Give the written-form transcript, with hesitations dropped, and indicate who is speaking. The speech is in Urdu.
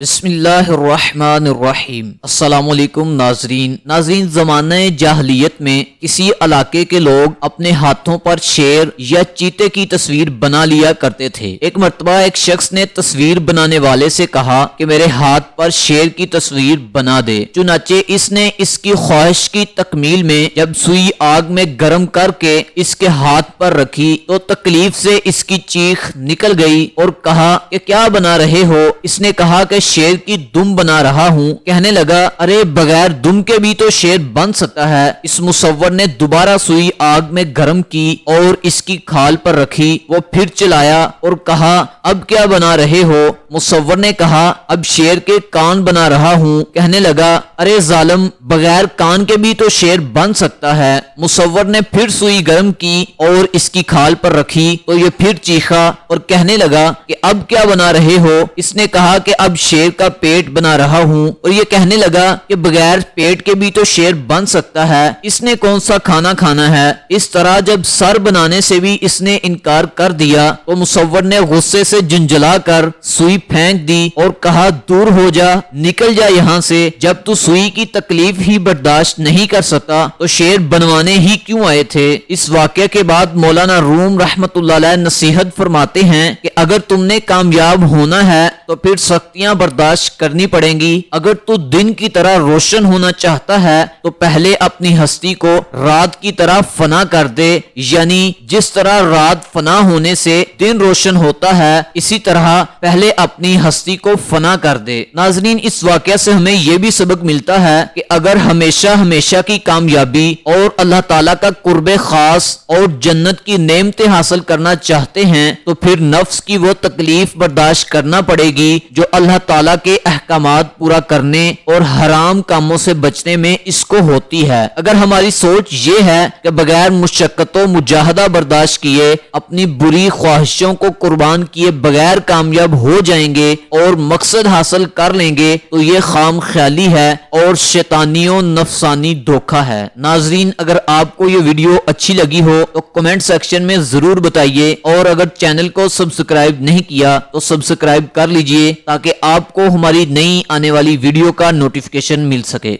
Speaker 1: بسم اللہ الرحمن الرحیم۔ السلام علیکم ناظرین زمانہ جاہلیت میں کسی علاقے کے لوگ اپنے ہاتھوں پر شیر یا چیتے کی تصویر بنا لیا کرتے تھے۔ ایک مرتبہ ایک شخص نے تصویر بنانے والے سے کہا کہ میرے ہاتھ پر شیر کی تصویر بنا دے۔ چنانچہ اس نے اس کی خواہش کی تکمیل میں جب سوئی آگ میں گرم کر کے اس کے ہاتھ پر رکھی تو تکلیف سے اس کی چیخ نکل گئی اور کہا کہ کیا بنا رہے ہو؟ اس نے کہا کہ شیر کی دم بنا رہا ہوں۔ کہنے لگا ارے بغیر دم کے بھی تو شیر بن سکتا ہے۔ اس مصور نے دوبارہ سوئی آگ میں گرم کی اور اس کی کھال پر رکھی۔ وہ پھر چلایا اور کہا اب کیا بنا رہے ہو؟ مصور نے کہا اب شیر کے کان بنا رہا ہوں۔ کہنے لگا ارے ظالم بغیر کان کے بھی تو شیر بن سکتا ہے۔ مصور نے پھر سوئی گرم کی اور اس کی کھال پر رکھی تو یہ پھر چیخا اور کہنے لگا کہ اب کیا بنا رہے ہو؟ اس نے کہا کہ اب شیر کا پیٹ بنا رہا ہوں اور یہ کہنے لگا کہ بغیر پیٹ کے بھی تو شیر بن سکتا ہے۔ اس نے کون سا کھانا کھانا ہے؟ اس طرح جب سر بنانے سے بھی اس نے انکار کر دیا تو مصور نے غصے سے جنجلا کر سوئی پھینک دی اور کہا دور ہو جا، نکل جا یہاں سے۔ جب تو سوئی کی تکلیف ہی برداشت نہیں کر سکتا تو شیر بنوانے ہی کیوں آئے تھے؟ اس واقعے کے بعد مولانا روم رحمت اللہ علیہ نصیحت فرماتے ہیں کہ اگر تم نے کامیاب ہونا ہے تو پھر سختیاں برداشت کرنی پڑیں گی۔ اگر تو دن کی طرح روشن ہونا چاہتا ہے تو پہلے اپنی ہستی کو رات کی طرح فنا کر دے، یعنی جس طرح رات فنا ہونے سے دن روشن ہوتا ہے اسی طرح پہلے اپنی ہستی کو فنا کر دے۔ ناظرین اس واقعہ سے ہمیں یہ بھی سبق ملتا ہے کہ اگر ہمیشہ کی کامیابی اور اللہ تعالیٰ کا قرب خاص اور جنت کی نعمتیں حاصل کرنا چاہتے ہیں تو پھر نفس کی وہ تکلیف برداشت کرنا پڑے گی جو اللہ تعالیٰ کے احکامات پورا کرنے اور حرام کاموں سے بچنے میں اس کو ہوتی ہے۔ اگر ہماری سوچ یہ ہے کہ بغیر مشقت و مجاہدہ برداشت کیے اپنی بری خواہشوں کو قربان کیے بغیر کامیاب ہو جائیں گے اور مقصد حاصل کر لیں گے تو یہ خام خیالی ہے اور شیطانی و نفسانی دھوکہ ہے۔ ناظرین اگر آپ کو یہ ویڈیو اچھی لگی ہو تو کمنٹ سیکشن میں ضرور بتائیے اور اگر چینل کو سبسکرائب نہیں کیا تو سبسکرائب کر لیجئے تاکہ آپ کو ہماری نئی آنے والی ویڈیو کا نوٹیفیکیشن مل سکے۔